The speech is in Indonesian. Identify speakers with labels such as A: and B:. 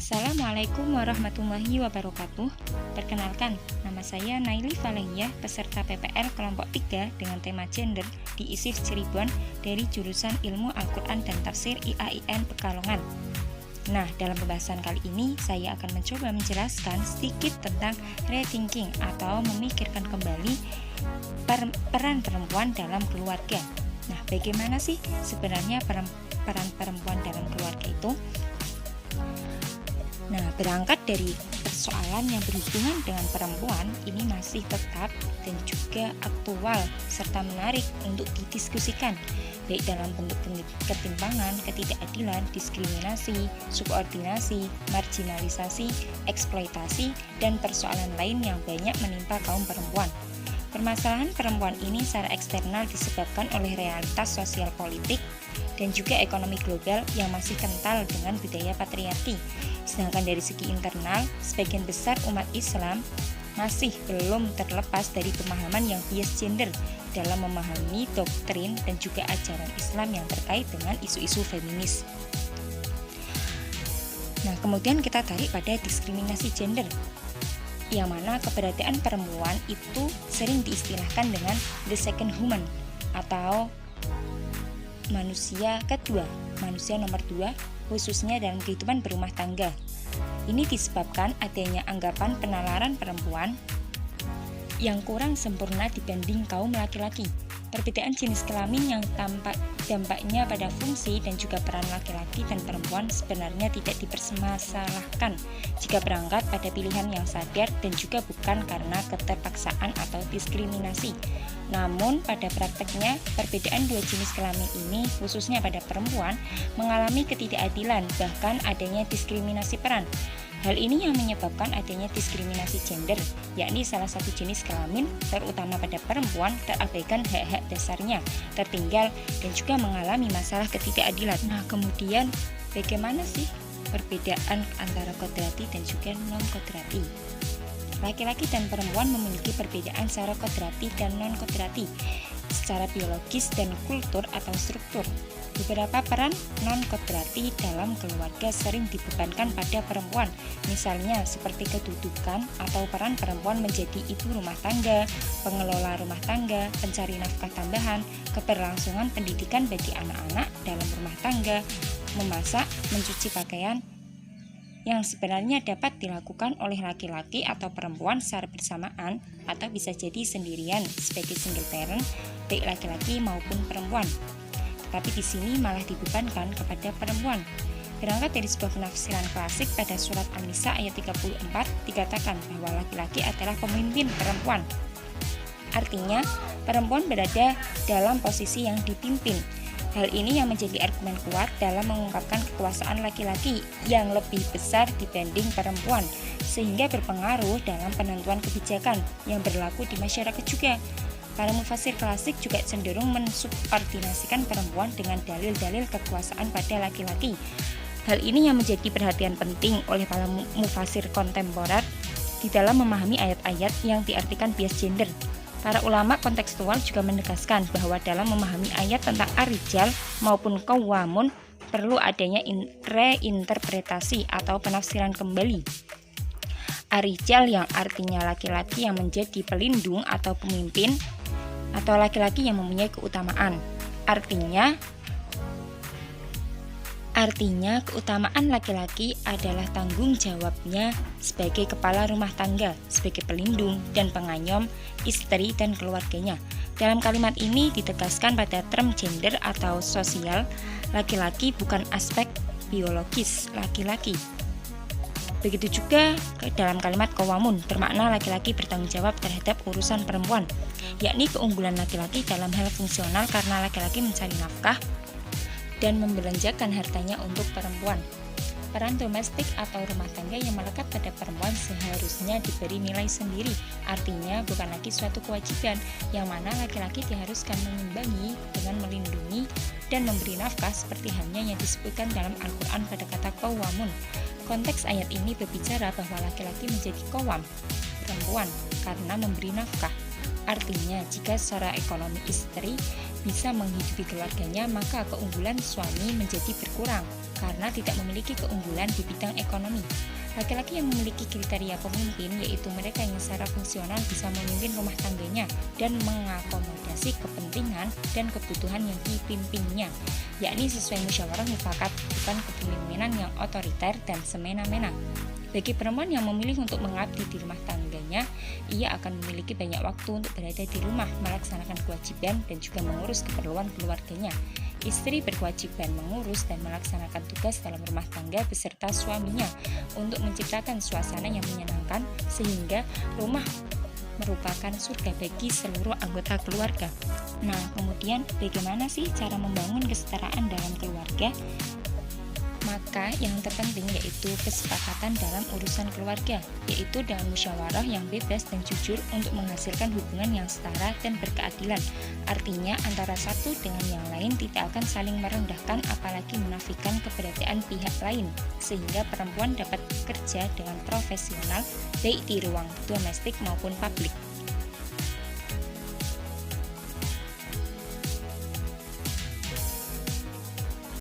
A: Assalamualaikum warahmatullahi wabarakatuh. Perkenalkan, nama saya Naili Falehiyah, peserta PPL kelompok 3 dengan tema gender di ISIF Cirebon dari jurusan Ilmu Al-Quran dan Tafsir IAIN Pekalongan. Nah, dalam pembahasan kali ini saya akan mencoba menjelaskan sedikit tentang rethinking atau memikirkan kembali peran perempuan dalam keluarga. Nah, bagaimana sih sebenarnya peran perempuan dalam keluarga itu? Nah, berangkat dari persoalan yang berhubungan dengan perempuan, ini masih tetap dan juga aktual serta menarik untuk didiskusikan, baik dalam bentuk ketimpangan, ketidakadilan, diskriminasi, subordinasi, marginalisasi, eksploitasi, dan persoalan lain yang banyak menimpa kaum perempuan. Permasalahan perempuan ini secara eksternal disebabkan oleh realitas sosial politik dan juga ekonomi global yang masih kental dengan budaya patriarki. Sedangkan dari segi internal, sebagian besar umat Islam masih belum terlepas dari pemahaman yang bias gender dalam memahami doktrin dan juga ajaran Islam yang terkait dengan isu-isu feminis. Nah, kemudian kita tarik pada diskriminasi gender, yang mana keberadaan perempuan itu sering diistilahkan dengan the second human atau manusia kedua, manusia nomor 2, khususnya dalam kehidupan berumah tangga. Ini disebabkan adanya anggapan penalaran perempuan yang kurang sempurna dibanding kaum laki-laki. Perbedaan jenis kelamin yang dampaknya pada fungsi dan juga peran laki-laki dan perempuan sebenarnya tidak dipermasalahkan jika berangkat pada pilihan yang sadar dan juga bukan karena keterpaksaan atau diskriminasi. Namun pada prakteknya perbedaan dua jenis kelamin ini khususnya pada perempuan mengalami ketidakadilan, bahkan adanya diskriminasi peran. Hal ini yang menyebabkan adanya diskriminasi gender, yakni salah satu jenis kelamin, terutama pada perempuan, terabaikan hak-hak dasarnya, tertinggal, dan juga mengalami masalah ketidakadilan. Nah, kemudian bagaimana sih perbedaan antara kodrati dan juga non-kodrati? Laki-laki dan perempuan memiliki perbedaan secara kodrati dan non-kodrati, secara biologis dan kultur atau struktur. Beberapa peran non-kodrati dalam keluarga sering dibebankan pada perempuan, misalnya seperti kedudukan atau peran perempuan menjadi ibu rumah tangga, pengelola rumah tangga, pencari nafkah tambahan, keberlangsungan pendidikan bagi anak-anak dalam rumah tangga, memasak, mencuci pakaian, yang sebenarnya dapat dilakukan oleh laki-laki atau perempuan secara bersamaan atau bisa jadi sendirian sebagai single parent, baik laki-laki maupun perempuan. Tapi di sini malah dibebankan kepada perempuan. Berangkat dari sebuah penafsiran klasik pada surat An-Nisa ayat 34 dikatakan bahwa laki-laki adalah pemimpin perempuan. Artinya, perempuan berada dalam posisi yang dipimpin. Hal ini yang menjadi argumen kuat dalam mengungkapkan kekuasaan laki-laki yang lebih besar dibanding perempuan, sehingga berpengaruh dalam penentuan kebijakan yang berlaku di masyarakat juga. Para mufasir klasik juga cenderung mensubordinasikan perempuan dengan dalil-dalil kekuasaan pada laki-laki. Hal ini yang menjadi perhatian penting oleh para mufasir kontemporer di dalam memahami ayat-ayat yang diartikan bias gender. Para ulama kontekstual juga menegaskan bahwa dalam memahami ayat tentang ar-rijal maupun qawwamun perlu adanya reinterpretasi atau penafsiran kembali. Ar-rijal yang artinya laki-laki yang menjadi pelindung atau pemimpin, atau laki-laki yang mempunyai keutamaan. Artinya keutamaan laki-laki adalah tanggung jawabnya sebagai kepala rumah tangga, sebagai pelindung dan pengayom istri dan keluarganya. Dalam kalimat ini ditegaskan pada term gender atau sosial, laki-laki bukan aspek biologis laki-laki. Begitu juga dalam kalimat qawamun, bermakna laki-laki bertanggung jawab terhadap urusan perempuan, yakni keunggulan laki-laki dalam hal fungsional karena laki-laki mencari nafkah dan membelanjakan hartanya untuk perempuan. Peran domestik atau rumah tangga yang melekat pada perempuan seharusnya diberi nilai sendiri, artinya bukan lagi suatu kewajiban yang mana laki-laki diharuskan mengimbangi dengan melindungi dan memberi nafkah seperti halnya yang disebutkan dalam Al-Quran pada kata qawamun. Konteks ayat ini berbicara bahwa laki-laki menjadi qawam, perempuan, karena memberi nafkah. Artinya, jika secara ekonomi istri bisa menghidupi keluarganya, maka keunggulan suami menjadi berkurang karena tidak memiliki keunggulan di bidang ekonomi. Laki-laki yang memiliki kriteria pemimpin yaitu mereka yang secara fungsional bisa memimpin rumah tangganya dan mengakomodasi kepentingan dan kebutuhan yang dipimpinnya, yakni sesuai musyawarah mufakat, bukan kepemimpinan yang otoriter dan semena-mena. Bagi perempuan yang memilih untuk mengabdi di rumah tangganya, ia akan memiliki banyak waktu untuk berada di rumah, melaksanakan kewajiban dan juga mengurus keperluan keluarganya. Istri berkewajiban mengurus dan melaksanakan tugas dalam rumah tangga beserta suaminya untuk menciptakan suasana yang menyenangkan sehingga rumah merupakan surga bagi seluruh anggota keluarga. Nah, kemudian bagaimana sih cara membangun kesetaraan dalam keluarga? Maka yang terpenting yaitu kesepakatan dalam urusan keluarga, yaitu dalam musyawarah yang bebas dan jujur untuk menghasilkan hubungan yang setara dan berkeadilan. Artinya antara satu dengan yang lain tidak akan saling merendahkan apalagi menafikan keberadaan pihak lain, sehingga perempuan dapat bekerja dengan profesional baik di ruang domestik maupun publik.